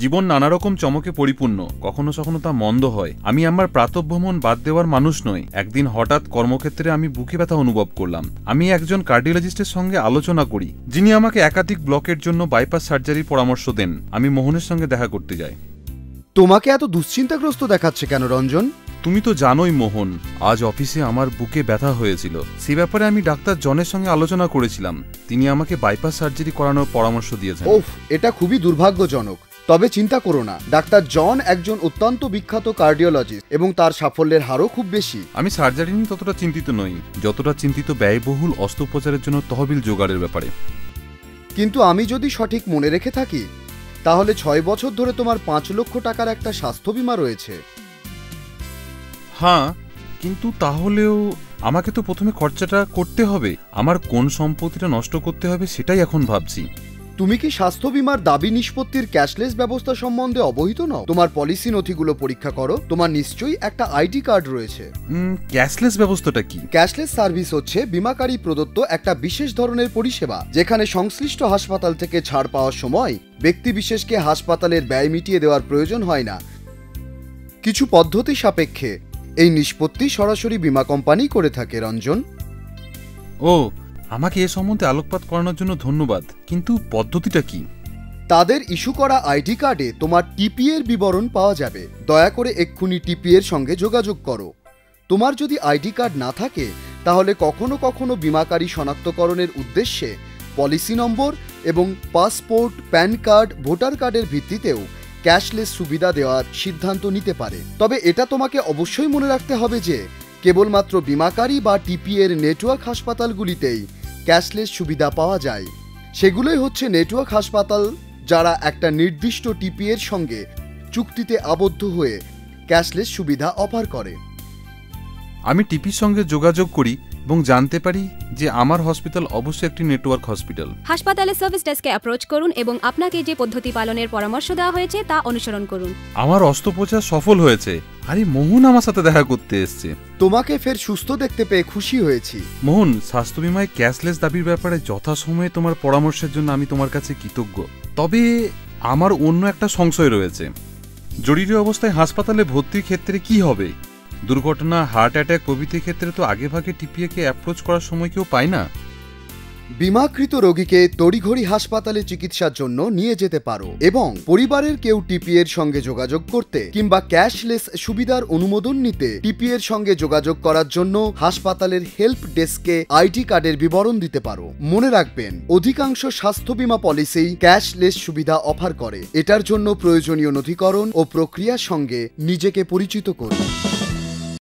জীবন নানা রকম চমকে পরিপূর্ণ, কখনো কখনো তা মন্দ হয়। আমি আমার প্রাতঃভ্রমণ বাদ দেওয়ার মানুষ নই। একদিন হঠাৎ কর্মক্ষেত্রে আমি বুকে ব্যথা অনুভব করলাম। আমি একজন কার্ডিওলজিস্টের সঙ্গে আলোচনা করি, যিনি আমাকে একাধিক ব্লকের জন্য বাইপাস সার্জারির পরামর্শ দেন। আমি মোহনের সঙ্গে দেখা করতে যাই। তোমাকে এত দুশ্চিন্তাগ্রস্ত দেখাচ্ছে কেন রঞ্জন? তুমি তো জানোই মোহন, আজ অফিসে আমার বুকে ব্যথা হয়েছিল। সে ব্যাপারে আমি ডাক্তার জনের সঙ্গে আলোচনা করেছিলাম। তিনি আমাকে বাইপাস সার্জারি করানোর পরামর্শ দিয়েছেন। ওফ, এটা খুবই দুর্ভাগ্যজনক। তবে চিন্তা করো না, ডাক্তার জন একজন অত্যন্ত বিখ্যাত কার্ডিওলজিস্ট এবং তার সাফল্যের হারও খুব বেশি। আমি সার্জারি নিয়ে ততটা চিন্তিত নই, যতটা চিন্তিত ব্যয়বহুল অস্ত্রোপচারের জন্য তহবিল জোগাড়ের ব্যাপারে। কিন্তু আমি যদি সঠিক মনে রেখে থাকি, তাহলে 6 বছর ধরে তোমার 5 লক্ষ টাকার একটা স্বাস্থ্য বীমা রয়েছে। হ্যাঁ, কিন্তু তাহলেও আমাকে তো প্রথমে খরচাটা করতে হবে। আমার কোন সম্পত্তিটা নষ্ট করতে হবে সেটাই এখন ভাবছি। তুমি কি স্বাস্থ্য বীমার দাবি নিষ্পত্তির ক্যাশলেস ব্যবস্থা সম্বন্ধে অবহিত নও? তোমার পলিসি নথিগুলো পরীক্ষা করো। তোমার নিশ্চয়ই একটা আইডি কার্ড রয়েছে। ক্যাশলেস ব্যবস্থাটা কি? ক্যাশলেস সার্ভিস হচ্ছে বীমাকারী প্রদত্ত একটা বিশেষ ধরনের পরিষেবা, যেখানে সংশ্লিষ্ট হাসপাতাল থেকে ছাড় পাওয়ার সময় ব্যক্তি বিশেষকে হাসপাতালের ব্যয় মিটিয়ে দেওয়ার প্রয়োজন হয় না। কিছু পদ্ধতি সাপেক্ষে এই নিষ্পত্তি সরাসরি বীমা কোম্পানি করে থাকে। রঞ্জন, ও, আমাকে এ সম্বন্ধে আলোকপাত করানোর জন্য ধন্যবাদ, কিন্তু পদ্ধতিটা কি? তাদের ইস্যু করা আইডি কার্ডে তোমার টিপি এর বিবরণ পাওয়া যাবে। দয়া করে এক্ষুনি টিপি এর সঙ্গে যোগাযোগ করো। তোমার যদি আইডি কার্ড না থাকে, তাহলে কখনো কখনো বীমাকারী শনাক্তকরণের উদ্দেশ্যে পলিসি নম্বর এবং পাসপোর্ট, প্যান কার্ড, ভোটার কার্ডের ভিত্তিতেও ক্যাশলেস সুবিধা দেওয়ার সিদ্ধান্ত নিতে পারে। তবে এটা তোমাকে অবশ্যই মনে রাখতে হবে যে কেবলমাত্র বীমাকারী বা টিপি এর নেটওয়ার্ক হাসপাতালগুলিতেই ক্যাশলেস সুবিধা পাওয়া যায়। সেগুলোই হচ্ছে নেটওয়ার্ক হাসপাতাল যারা একটা নির্দিষ্ট টিপি এর সঙ্গে চুক্তিতে আবদ্ধ হয়ে ক্যাশলেস সুবিধা অফার করে। আমি টিপির সঙ্গে যোগাযোগ করি এবং জানতে পারি যে আমার হসপিটাল অবশ্যই একটি নেটওয়ার্ক হসপিটাল। হাসপাতালের সার্ভিস ডেস্কে অ্যাপ্রোচ করুন এবং আপনাকে যে পদ্ধতি পালনের পরামর্শ দেওয়া হয়েছে তা অনুসরণ করুন। আমার অস্ত্রোপচার সফল হয়েছে। আরে মোহন আমার সাথে দেখা করতে এসছে। তোমাকে ফের সুস্থ দেখতে পেয়ে খুশি হয়েছি। মোহন, স্বাস্থ্য বীমায় ক্যাশলেস দাবির ব্যাপারে যথাসময়ে তোমার পরামর্শের জন্য আমি তোমার কাছে কৃতজ্ঞ। তবে আমার অন্য একটা সংশয় রয়েছে। জরুরি অবস্থায় হাসপাতালে ভর্তির ক্ষেত্রে কি হবে? দুর্ঘটনা, হার্ট অ্যাটাক প্রভৃতির ক্ষেত্রে তো আগেভাগে টিপিএকে অ্যাপ্রোচ করার সময় কেউ পায় না। বীমাকৃত রোগীকে তড়িঘড়ি হাসপাতালে চিকিৎসার জন্য নিয়ে যেতে পারো এবং পরিবারের কেউ টিপি এর সঙ্গে যোগাযোগ করতে কিংবা ক্যাশলেস সুবিধার অনুমোদন নিতে টিপি এর সঙ্গে যোগাযোগ করার জন্য হাসপাতালের হেল্প ডেস্কে আইডি কার্ডের বিবরণ দিতে পারো। মনে রাখবেন, অধিকাংশ স্বাস্থ্য বীমা পলিসি ক্যাশলেস সুবিধা অফার করে। এটার জন্য প্রয়োজনীয় নথিকরণ ও প্রক্রিয়ার সঙ্গে নিজেকে পরিচিত করুন।